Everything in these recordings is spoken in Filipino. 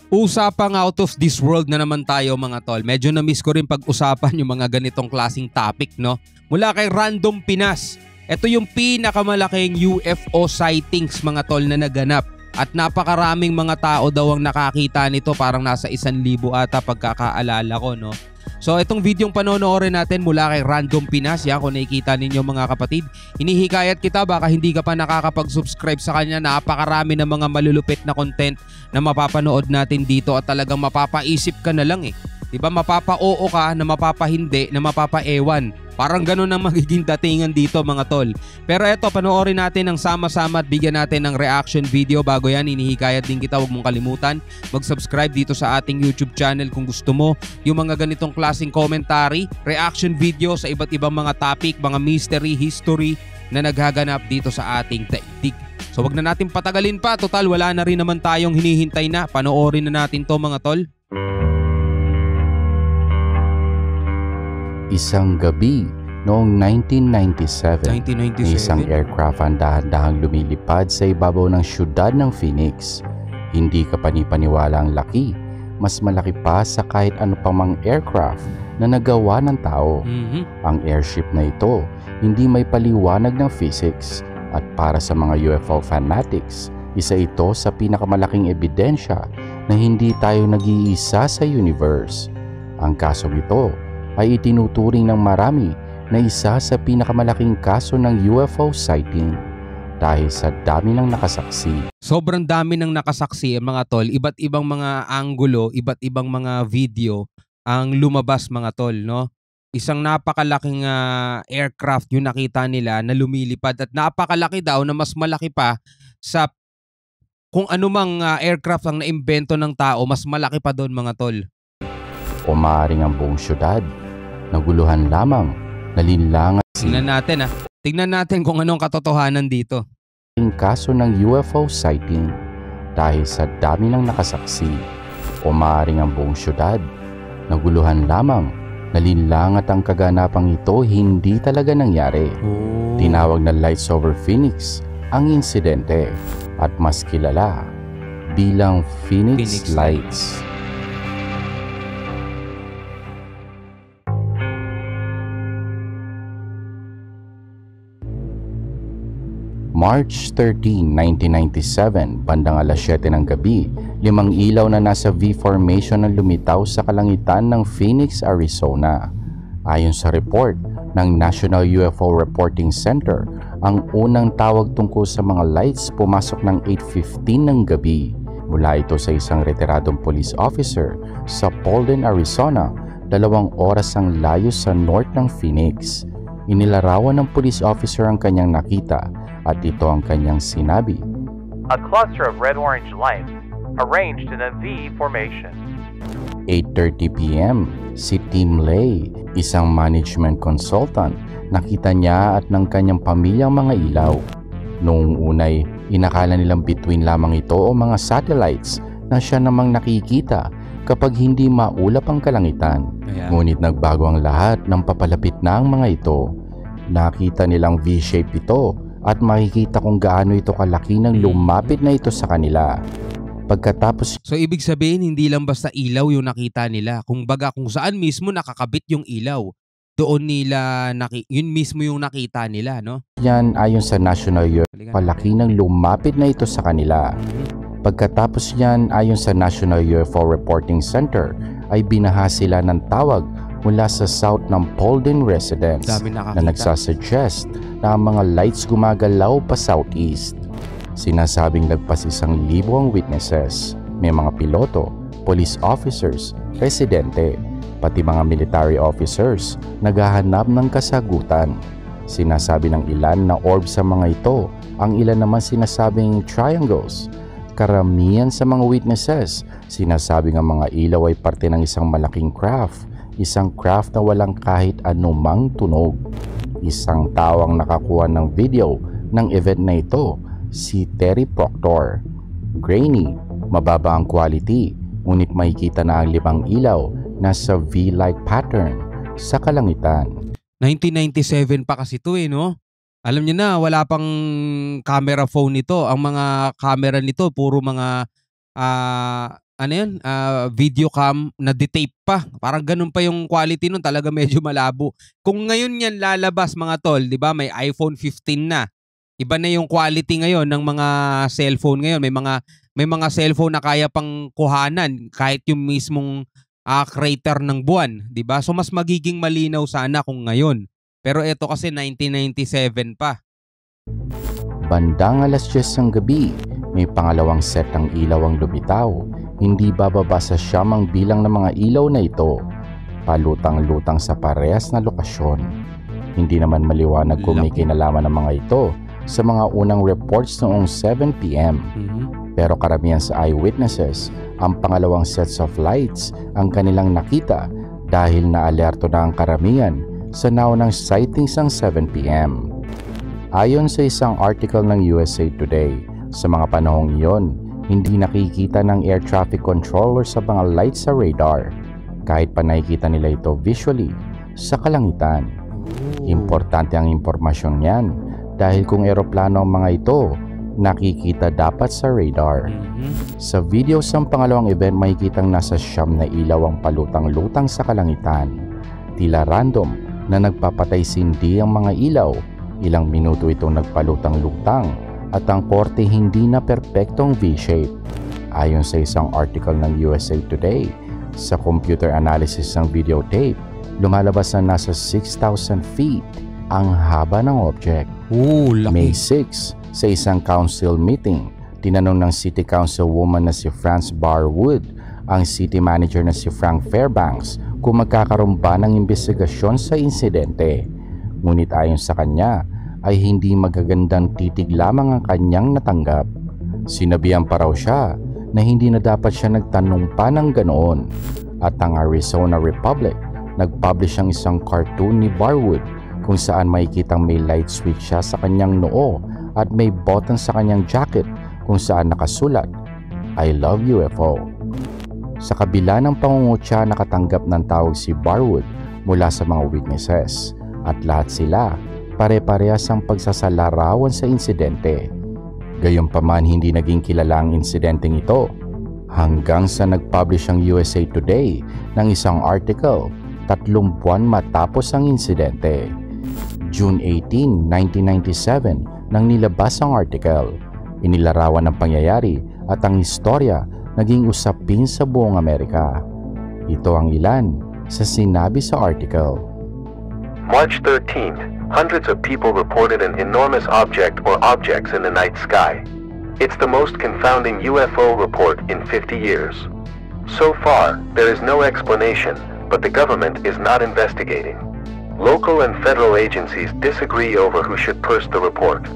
Usapang out of this world na naman tayo mga tol. Medyo na-miss ko rin pag-usapan yung mga ganitong klaseng topic, no? Mula kay Random Pinas. Ito yung pinakamalaking UFO sightings mga tol na naganap. At napakaraming mga tao daw ang nakakita nito, parang nasa 1,000 ata pagkakaalala ko, no? So itong videong panonoorin natin mula kay Random Pinas, yan, kung nakikita ninyo mga kapatid, hinihikayat kita, baka hindi ka pa nakakapag-subscribe sa kanya, napakarami ng mga malulupit na content na mapapanood natin dito at talagang mapapaisip ka na lang eh. Diba, mapapa-oo ka na mapapahindi na mapapa-ewan. Parang ganun ang magiging datingan dito mga tol. Pero eto, panoorin natin ang sama-sama at bigyan natin ng reaction video. Bago yan, hinihikayat din kita, huwag mong kalimutan mag-subscribe dito sa ating YouTube channel kung gusto mo yung mga ganitong klaseng commentary, reaction video sa iba't ibang mga topic, mga mystery, history na naghaganap dito sa ating daigdig. So wag na natin patagalin pa, total wala na rin naman tayong hinihintay na. Panoorin na natin to mga tol. Isang gabi noong 1997, isang aircraft ang dahan-dahang lumilipad sa ibabaw ng syudad ng Phoenix. Hindi ka panipaniwala ang laki, mas malaki pa sa kahit ano pang mga aircraft na nagawa ng tao. Ang airship na ito, hindi may paliwanag ng physics at para sa mga UFO fanatics, isa ito sa pinakamalaking ebidensya na hindi tayo nag-iisa sa universe. Ang kasong ito ay itinuturing ng marami na isa sa pinakamalaking kaso ng UFO sighting dahil sa dami ng nakasaksi. Sobrang dami ng nakasaksi mga tol, iba't ibang mga anggulo, iba't ibang mga video ang lumabas mga tol, no? Isang napakalaking aircraft yung nakita nila na lumilipad at napakalaki daw na mas malaki pa sa kung anumang aircraft ang naimbento ng tao, mas malaki pa doon mga tol. O maaaring ang buong syudad naguluhan lamang, nalinlangan. Tingnan natin kung anong katotohanan dito. Ang kaso ng UFO sighting dahil sa dami ng nakasaksi. O maaaring ang buong syudad naguluhan lamang, nalinlangan at ang kaganapang ito hindi talaga nangyari. Tinawag na Lights Over Phoenix ang insidente at mas kilala bilang Phoenix Lights. March 13, 1997, bandang alas 7 ng gabi, 5 ilaw na nasa V-formation ang lumitaw sa kalangitan ng Phoenix, Arizona. Ayon sa report ng National UFO Reporting Center, ang unang tawag tungkol sa mga lights pumasok ng 8:15 ng gabi. Mula ito sa isang retiradong police officer sa Paulden, Arizona, 2 oras ang layo sa north ng Phoenix. Inilarawan ng police officer ang kanyang nakita at ito ang kanyang sinabi. A cluster of red-orange lights arranged in a V formation. 8:30 p.m. Si Tim Lay, isang management consultant, nakita niya at ng kanyang pamilyang mga ilaw. Noong unay, inakala nilang bituin lamang ito o mga satellites na siya namang nakikita kapag hindi maulap ang kalangitan. Ngunit nagbago ang lahat nang papalapit na ang mga ito. Nakita nilang V-shape ito at makikita kung gaano ito kalaki nang lumapit na ito sa kanila. Pagkatapos... So ibig sabihin hindi lang basta ilaw yung nakita nila. Kung baga kung saan mismo nakakabit yung ilaw, doon nila yun mismo yung nakita nila, no? Yan ayon sa National UFO, palaki nang lumapit na ito sa kanila. Pagkatapos yan, ayon sa National UFO Reporting Center, ay binaha sila ng tawag mula sa south ng Paulden residents na nagsasuggest na ang mga lights gumagalaw pa southeast. Sinasabing lagpas 1,000 ang witnesses. May mga piloto, police officers, residente, pati mga military officers naghahanap ng kasagutan. Sinasabi ng ilan na orb sa mga ito, ang ilan naman sinasabing triangles. Karamihan sa mga witnesses, sinasabing ang mga ilaw ay parte ng isang malaking craft, isang craft na walang kahit anumang tunog. Isang tao ang nakakuha ng video ng event na ito, si Terry Proctor. Grainy, mababa ang quality, ngunit makikita na ang 5 ilaw na sa V-like pattern sa kalangitan. 1997 pa kasi ito no? Alam niyo na, wala pang camera phone nito. Ang mga camera nito, puro mga video cam na detape pa. Parang ganun pa yung quality nun, talaga medyo malabo. Kung ngayon yan lalabas mga tol, 'di ba? May iPhone 15 na. Iba na yung quality ngayon ng mga cellphone ngayon. May mga cellphone na kaya pang kuhanan kahit yung mismong crater ng buwan, 'di ba? So mas magiging malinaw sana kung ngayon. Pero ito kasi 1997 pa. Bandang alas 10 ng gabi, may pangalawang set ng ilaw ang lumitaw. Hindi bababa sa siyamang bilang ng mga ilaw na ito. Palutang-lutang sa parehas na lokasyon. Hindi naman maliwanag kung may kinalaman ng mga ito sa mga unang reports noong 7 p.m. Pero karamihan sa eyewitnesses, ang pangalawang sets of lights ang kanilang nakita dahil na-alerto na ang karamihan sa naunang sightings ng 7 p.m. Ayon sa isang article ng USA Today, sa mga panahong iyon, hindi nakikita ng air traffic controller sa mga lights sa radar, kahit pa nakikita nila ito visually sa kalangitan. Importante ang impormasyon niyan dahil kung eroplano ang mga ito, nakikita dapat sa radar. Sa video sa pangalawang event, makikitang nasa siyam na ilaw ang palutang-lutang sa kalangitan. Tila random na nagpapatay sindi ang mga ilaw. Ilang minuto itong nagpalutang-lutang at ang korte hindi na perpektong V-shape. Ayon sa isang article ng USA Today, sa computer analysis ng videotape, lumalabas na nasa 6,000 feet ang haba ng object. May 6, sa isang council meeting, tinanong ng City Councilwoman na si France Barwood ang City Manager na si Frank Fairbanks kung magkakaroon ba ng investigasyon sa insidente. Ngunit ayon sa kanya, ay hindi magagandang titig lamang ang kanyang natanggap. Sinabihan pa raw siya na hindi na dapat siya nagtanong pa ng ganoon. At ang Arizona Republic, nag-publish ang isang cartoon ni Barwood kung saan makikitang may light switch siya sa kanyang noo at may button sa kanyang jacket kung saan nakasulat, I love UFO. Sa kabila ng pangungutya, nakatanggap ng tawag si Barwood mula sa mga witnesses at lahat sila pare-parehas ang pagsasalarawan sa insidente. Gayunpaman hindi naging kilala ang insidenteng ito hanggang sa nag-publish ang USA Today ng isang article 3 buwan matapos ang insidente. June 18, 1997 nang nilabas ang article. Inilarawan ang pangyayari at ang istorya naging usapin sa buong Amerika. Ito ang ilan sa sinabi sa article. March 13th, hundreds of people reported an enormous object or objects in the night sky. It's the most confounding UFO report in 50 years. So far, there is no explanation, but the government is not investigating. Local and federal agencies disagree over who should purse the report.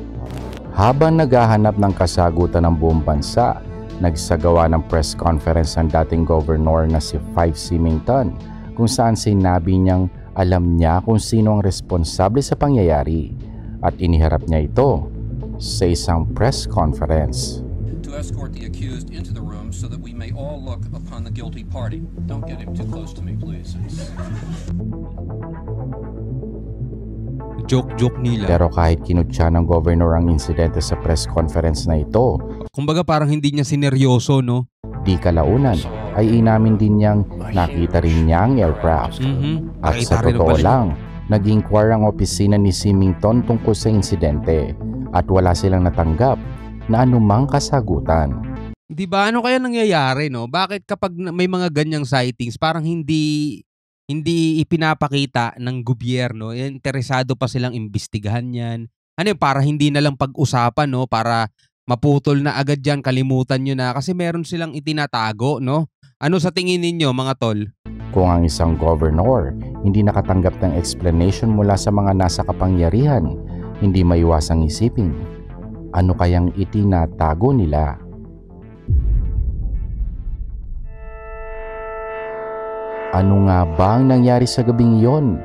Habang naghahanap ng kasagutan ng buong bansa, nagsagawa ng press conference ang dating governor na si Fife Symington kung saan sinabi niyang alam niya kung sino ang responsable sa pangyayari at iniharap niya ito sa isang press conference. To escort the accused into the room so that we may all look upon the guilty party. Don't get him too close to me, please. Joke nila. Pero kahit kinutya ng governor ang insidente sa press conference na ito, kumbaga parang hindi niya sineryoso, no? di kalaunan ay inamin din niyang nakita rin niya ang aircraft. At sa totoo lang, nag-inquire ang opisina ni Symington tungkol sa insidente at wala silang natanggap na anumang kasagutan. Di ba? Ano kaya nangyayari, no? Bakit kapag may mga ganyang sightings, parang hindi ipinapakita ng gobyerno, interesado pa silang imbestigahan yan. Ano yun, para hindi na lang pag-usapan, no? Para maputol na agad yan, kalimutan nyo na. Kasi meron silang itinatago, no? Ano sa tingin ninyo, mga tol? Kung ang isang governor hindi nakatanggap ng explanation mula sa mga nasa kapangyarihan, hindi maiwasang isipin, ano kayang itinatago nila? Ano nga ba ang nangyari sa gabing iyon?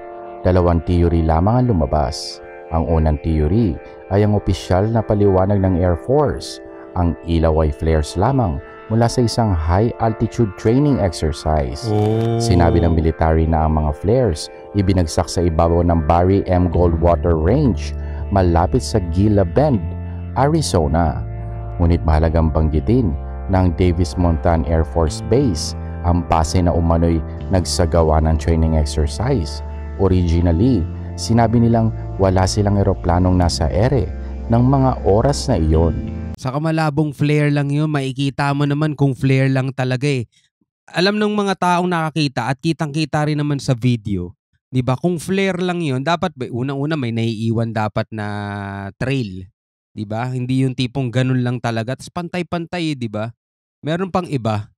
Dalawang teory lamang ang lumabas. Ang unang teory ay ang opisyal na paliwanag ng Air Force. Ang ilaw ay flares lamang mula sa isang high-altitude training exercise. Sinabi ng military na ang mga flares ibinagsak sa ibabaw ng Barry M. Goldwater Range malapit sa Gila Bend, Arizona. Ngunit mahalagang banggitin ng Davis Monthan Air Force Base, ang base na umano'y nagsagawa ng training exercise. Originally, sinabi nilang wala silang eroplanong nasa ere ng mga oras na iyon. Sa kamalabong flare lang yun, makikita mo naman kung flare lang talaga eh. Alam ng mga taong nakakita at kitang-kita rin naman sa video, 'di ba? Kung flare lang yun, dapat unang-una may naiiwan dapat na trail, 'di ba? Hindi yung tipong ganun lang talaga, tapos pantay-pantay, 'di ba? Meron pang iba.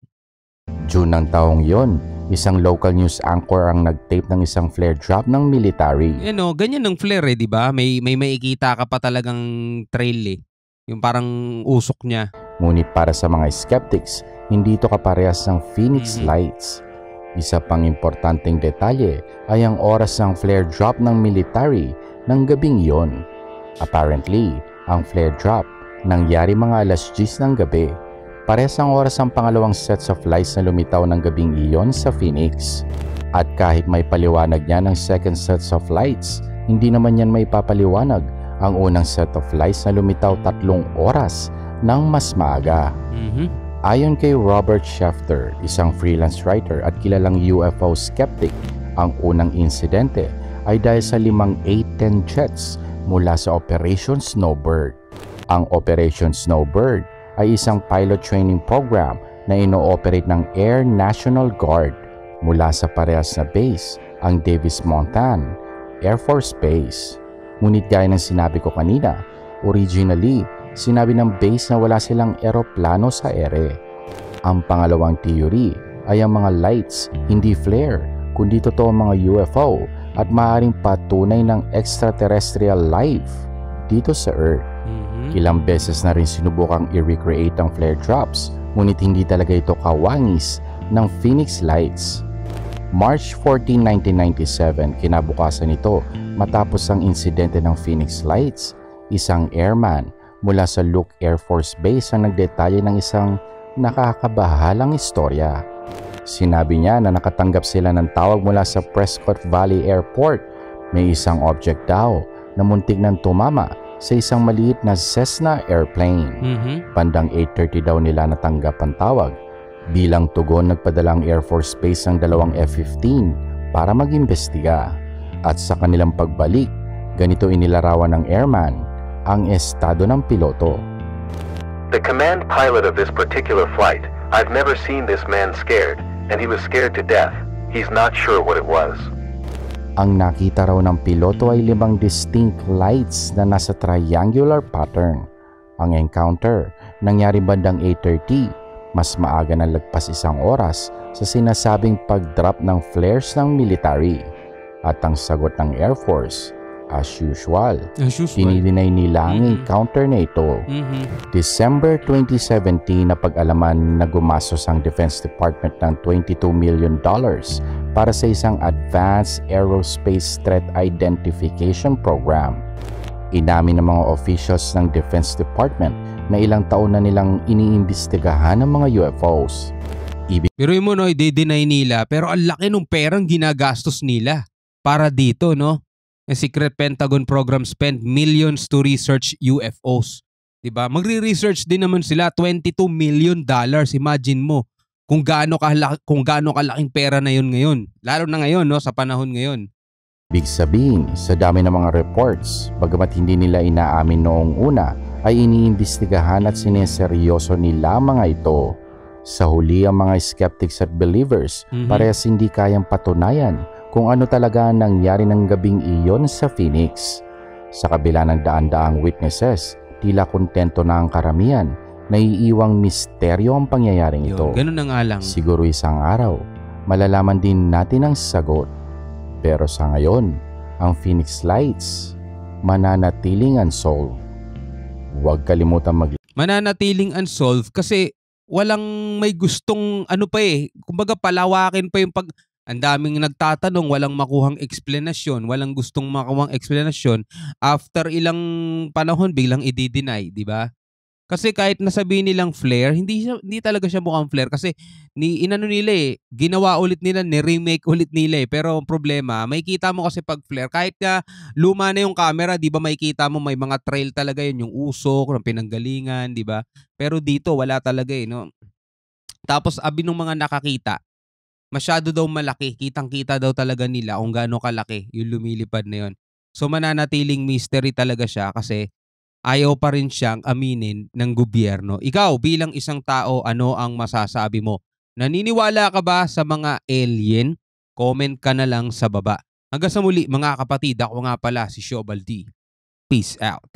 June ng taong yon, isang local news anchor ang nag-tape ng isang flare drop ng military. Ganyan ng flare eh, 'di ba? May makikita ka pa talagang trail eh. Yung parang usok niya. Ngunit para sa mga skeptics, hindi ito kaparehas ng Phoenix Lights. Isa pang importanteng detalye ay ang oras ng flare drop ng military ng gabing iyon. Apparently, ang flare drop nangyari mga alas 10 ng gabi. Parehas ang oras ang pangalawang sets of lights na lumitaw ng gabing iyon sa Phoenix. At kahit may paliwanag niya ng second sets of lights, hindi naman yan may papaliwanag ang unang set of lights na lumitaw 3 oras ng mas maaga. Ayon kay Robert Schefter, isang freelance writer at kilalang UFO skeptic, ang unang insidente ay dahil sa 5 A-10 jets mula sa Operation Snowbird. Ang Operation Snowbird ay isang pilot training program na ino-operate ng Air National Guard mula sa parehas na base, ang Davis Monthan Air Force Base. Ngunit gaya ng sinabi ko kanina, originally, sinabi ng base na wala silang eroplano sa ere. Ang pangalawang theory ay ang mga lights hindi flare, kundi totoo mga UFO at maaaring patunay ng extraterrestrial life dito sa Earth. Ilang beses na rin sinubukang i-recreate ang flare drops, ngunit hindi talaga ito kawangis ng Phoenix Lights. March 14, 1997, kinabukasan nito matapos ang insidente ng Phoenix Lights, isang airman mula sa Luke Air Force Base ang nagdetalye ng isang nakakabahalang istorya. Sinabi niya na nakatanggap sila ng tawag mula sa Prescott Valley Airport. May isang object daw na muntik nang tumama sa isang maliit na Cessna airplane. Bandang 8:30 daw nila natanggap ang tawag. Bilang tugon, nagpadala ang Air Force Base ng 2 F-15 para mag-imbestiga. At sa kanilang pagbalik, ganito inilarawan ng airman ang estado ng piloto. The command pilot of this particular flight, I've never seen this man scared, and he was scared to death. He's not sure what it was. Ang nakita raw ng piloto ay 5 distinct lights na nasa triangular pattern. Ang encounter nangyari bandang 8:30, mas maaga na lagpas 1 oras sa sinasabing pag-drop ng flares ng military. At ang sagot ng Air Force, as usual, dinideny nila ang encounter na ito. December 2017, napag-alaman na gumastos ang Defense Department ng $22 million para sa isang Advanced Aerospace Threat Identification Program. Inamin ng mga officials ng Defense Department na ilang taon na nilang iniimbestigahan ng mga UFOs. Pero mo no, i-deny nila, pero ang laki ng perang ginagastos nila para dito, no? Ang Secret Pentagon program spend millions to research UFOs. Diba? Magre-research din naman sila, $22 million. Imagine mo kung gaano kalaking pera na yun ngayon. Lalo na ngayon, no? Sa panahon ngayon. Big sabihin, sa dami ng mga reports, bagamat hindi nila inaamin noong una, ay iniimbestigahan at sineseryoso nila mga ito. Sa huli, ang mga skeptics at believers parehas hindi kayang patunayan kung ano talaga ang nangyari ng gabing iyon sa Phoenix. Sa kabila ng daan-daang witnesses, tila kontento na ang karamihan, naiiwang misteryo ang pangyayaring ito. Ganun na nga lang. Siguro isang araw, malalaman din natin ang sagot. Pero sa ngayon, ang Phoenix Lights mananatiling unsolved. Huwag kalimutan mananatiling unsolved kasi walang may gustong kumbaga palawakin pa yung ang daming nagtatanong, walang makuhang eksplanasyon, walang gustong makuhang eksplanasyon. After ilang panahon, biglang i-deny, di ba? Kasi kahit nasabihin nilang flare, hindi talaga siya mukhang flare kasi inano nila ginawa ulit nila, ni-remake ulit nila Pero ang problema, makikita mo kasi pag flare, kahit na luma na yung camera, 'di ba makikita mo may mga trail talaga yun, yung usok ng pinanggalingan, 'di ba? Pero dito wala talaga no. Tapos abi nung mga nakakita, masyado daw malaki, kitang-kita daw talaga nila kung gaano kalaki yung lumilipad na yun. So mananatiling mystery talaga siya kasi ayaw pa rin siyang aminin ng gobyerno. Ikaw bilang isang tao, ano ang masasabi mo? Naniniwala ka ba sa mga alien? Comment ka na lang sa baba. Hanggang sa muli mga kapatid, ako nga pala si Shobaldi. Peace out.